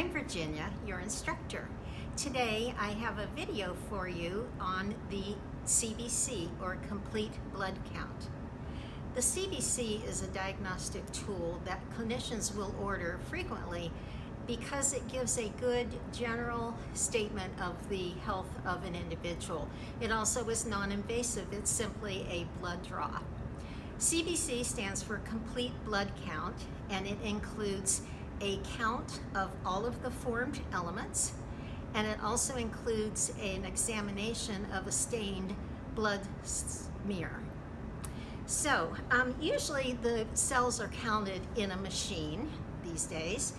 I'm Virginia, your instructor. Today I have a video for you on the CBC, or complete blood count. The CBC is a diagnostic tool that clinicians will order frequently because it gives a good general statement of the health of an individual. It also is non-invasive. It's simply a blood draw. CBC stands for complete blood count, and it includes a count of all of the formed elements, and it also includes an examination of a stained blood smear. So usually the cells are counted in a machine these days,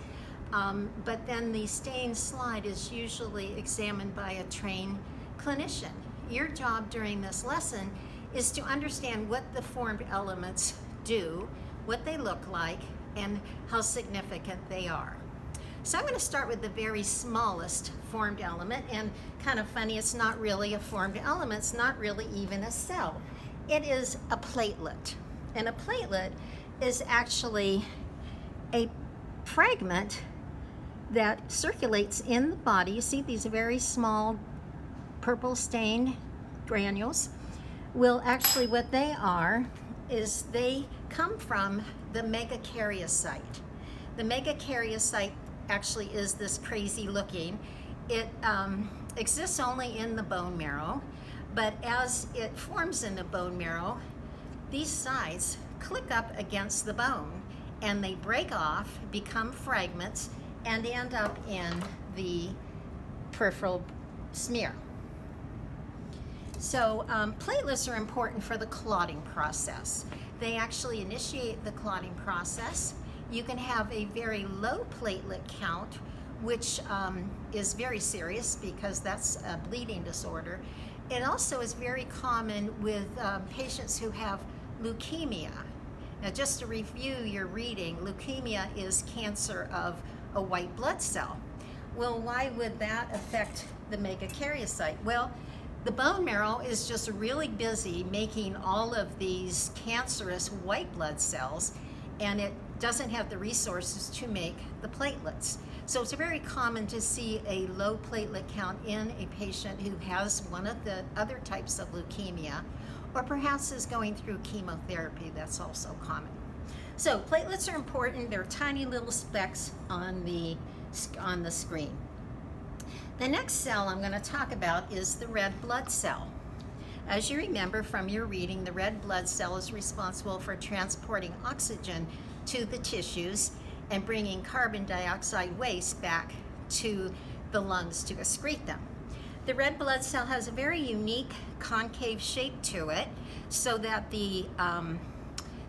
but then the stain slide is usually examined by a trained clinician. Your job during this lesson is to understand what the formed elements do, what they look like, and how significant they are. So I'm going to start with the very smallest formed element, and kind of funny, it's not really a formed element, it's not really even a cell. It is a platelet, and a platelet is actually a fragment that circulates in the body. You see these very small purple stained granules. Well, actually what they are is they come from the megakaryocyte. The megakaryocyte actually is this crazy looking. It exists only in the bone marrow, but as it forms in the bone marrow, these sides click up against the bone and they break off, become fragments, and end up in the peripheral smear. So platelets are important for the clotting process. They actually initiate the clotting process. You can have a very low platelet count, which is very serious because that's a bleeding disorder. It also is very common with patients who have leukemia. Now, just to review your reading, leukemia is cancer of a white blood cell. Well, why would that affect the megakaryocyte? Well, the bone marrow is just really busy making all of these cancerous white blood cells, and it doesn't have the resources to make the platelets. So it's very common to see a low platelet count in a patient who has one of the other types of leukemia, or perhaps is going through chemotherapy. That's also common. So platelets are important. They're tiny little specks on the screen. The next cell I'm going to talk about is the red blood cell. As you remember from your reading, the red blood cell is responsible for transporting oxygen to the tissues and bringing carbon dioxide waste back to the lungs to excrete them. The red blood cell has a very unique concave shape to it so that the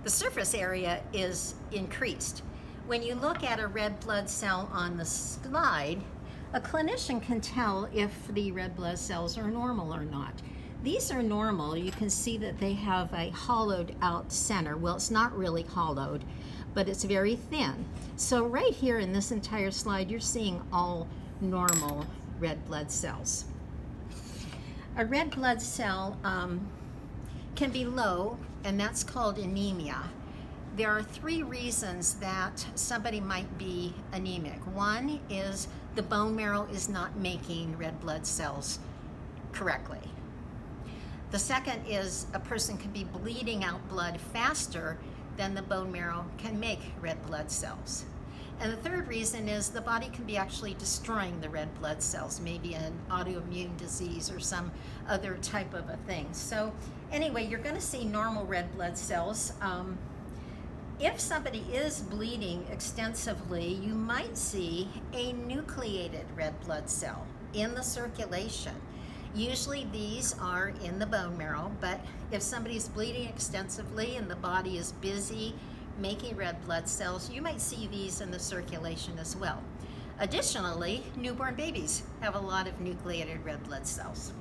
surface area is increased. When you look at a red blood cell on the slide, a clinician can tell if the red blood cells are normal or not. These are normal. You can see that they have a hollowed out center. Well, it's not really hollowed, but it's very thin. So right here in this entire slide, you're seeing all normal red blood cells. A red blood cell can be low, and that's called anemia. There are three reasons that somebody might be anemic. One is the bone marrow is not making red blood cells correctly. The second is a person can be bleeding out blood faster than the bone marrow can make red blood cells. And the third reason is the body can be actually destroying the red blood cells, maybe an autoimmune disease or some other type of a thing. So anyway, you're going to see normal red blood cells. If somebody is bleeding extensively, you might see a nucleated red blood cell in the circulation. Usually these are in the bone marrow, but if somebody's bleeding extensively and the body is busy making red blood cells, you might see these in the circulation as well. Additionally, newborn babies have a lot of nucleated red blood cells.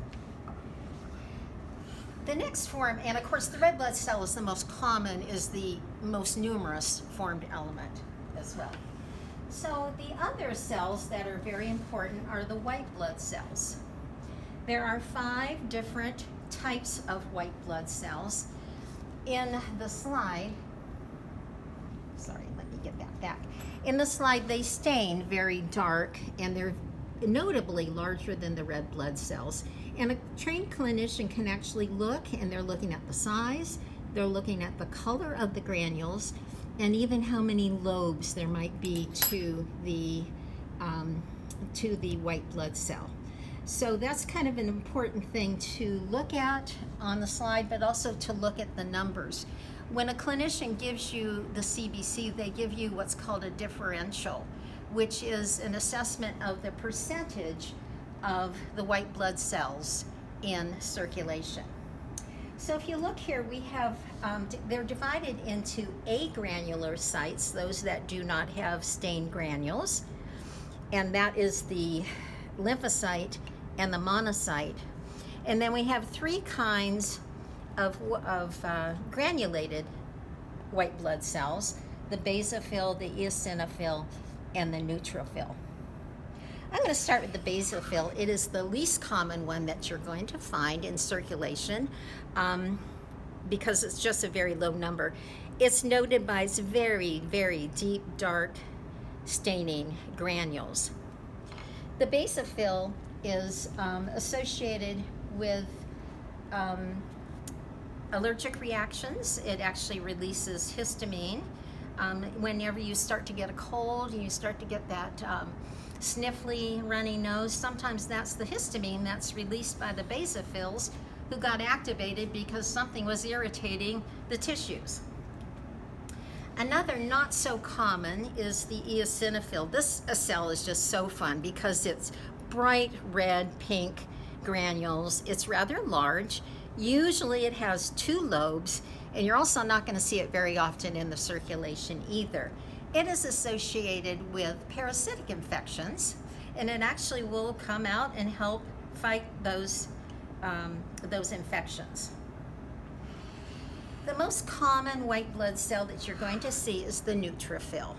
The next form, and of course the red blood cell is the most common, is the most numerous formed element as well. So the other cells that are very important are the white blood cells. There are 5 different types of white blood cells. In the slide, sorry, let me get back. back. In the slide, they stain very dark, and they're notably larger than the red blood cells. And a trained clinician can actually look, and they're looking at the size, they're looking at the color of the granules, and even how many lobes there might be to the white blood cell. So that's kind of an important thing to look at on the slide, but also to look at the numbers. When a clinician gives you the CBC, they give you what's called a differential, which is an assessment of the percentage of the white blood cells in circulation. So if you look here, we have, they're divided into agranular those that do not have stained granules, and that is the lymphocyte and the monocyte. And then we have three kinds of granulated white blood cells: the basophil, the eosinophil, and the neutrophil. I'm going to start with the basophil. It is the least common one that you're going to find in circulation because it's just a very low number. It's noted by its very, very deep, dark staining granules. The basophil is associated with allergic reactions. It actually releases histamine. Whenever you start to get a cold, you start to get that sniffly, runny nose, sometimes that's the histamine that's released by the basophils who got activated because something was irritating the tissues. Another not so common is the eosinophil. This cell is just so fun because it's bright red, pink granules. It's rather large. Usually it has two lobes, and you're also not going to see it very often in the circulation either. It is associated with parasitic infections, and it actually will come out and help fight those infections. The most common white blood cell that you're going to see is the neutrophil.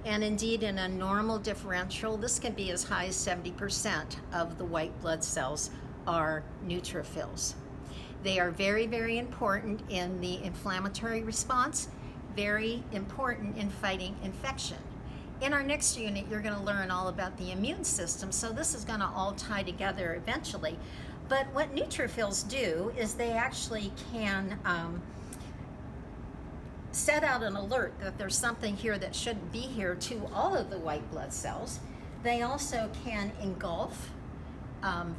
And indeed, in a normal differential, this can be as high as 70% of the white blood cells are neutrophils. They are very, very important in the inflammatory response, very important in fighting infection. In our next unit, you're going to learn all about the immune system, so this is going to all tie together eventually. But what neutrophils do is they actually can set out an alert that there's something here that shouldn't be here to all of the white blood cells. They also can engulf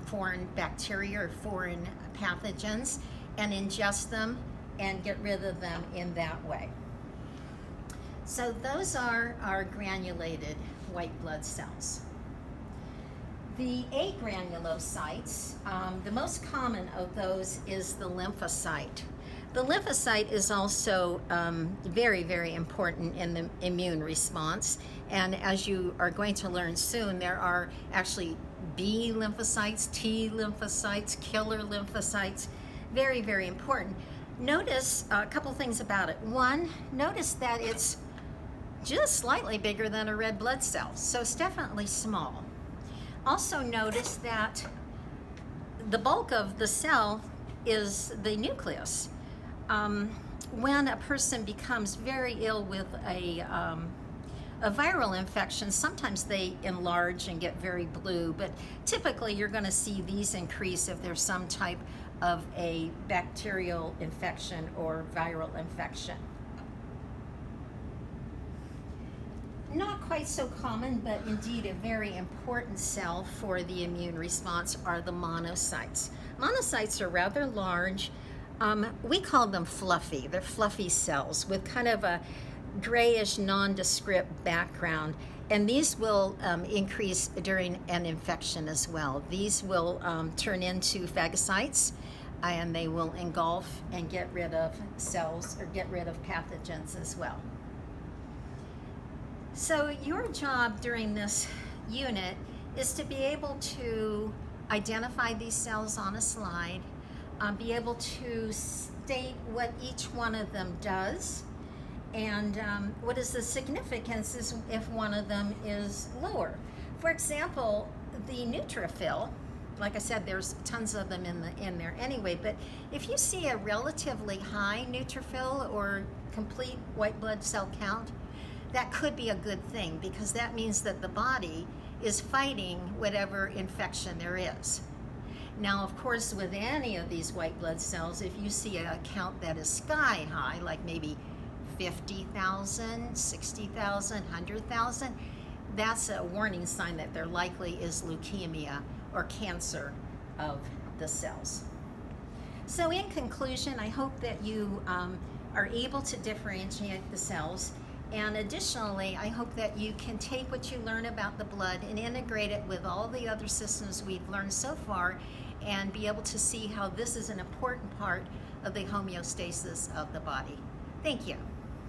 foreign bacteria or foreign pathogens and ingest them and get rid of them in that way. So those are our granulated white blood cells. The agranulocytes, the most common of those is the lymphocyte. The lymphocyte is also very, very important in the immune response. And as you are going to learn soon, there are actually B lymphocytes, T lymphocytes, killer lymphocytes. Very, very important. Notice a couple things about it. One, notice that it's just slightly bigger than a red blood cell, so it's definitely small. Also notice that the bulk of the cell is the nucleus. When a person becomes very ill with a viral infection, sometimes they enlarge and get very blue, but typically you're going to see these increase if there's some type of a bacterial infection or viral infection. Not quite so common, but indeed a very important cell for the immune response are the monocytes. Monocytes are rather large. We call them fluffy. They're fluffy cells with kind of a grayish nondescript background, and these will increase during an infection as well. These will turn into phagocytes, and they will engulf and get rid of cells or get rid of pathogens as well. So your job during this unit is to be able to identify these cells on a slide, be able to state what each one of them does, and what is the significance is if one of them is lower. For example, the neutrophil, like I said, there's tons of them in there anyway, but if you see a relatively high neutrophil or complete white blood cell count, that could be a good thing, because that means that the body is fighting whatever infection there is. Now, of course, with any of these white blood cells, if you see a count that is sky high, like maybe 50,000, 60,000, 100,000, that's a warning sign that there likely is leukemia or cancer of the cells. So in conclusion, I hope that you are able to differentiate the cells. And additionally, I hope that you can take what you learn about the blood and integrate it with all the other systems we've learned so far, and be able to see how this is an important part of the homeostasis of the body. Thank you.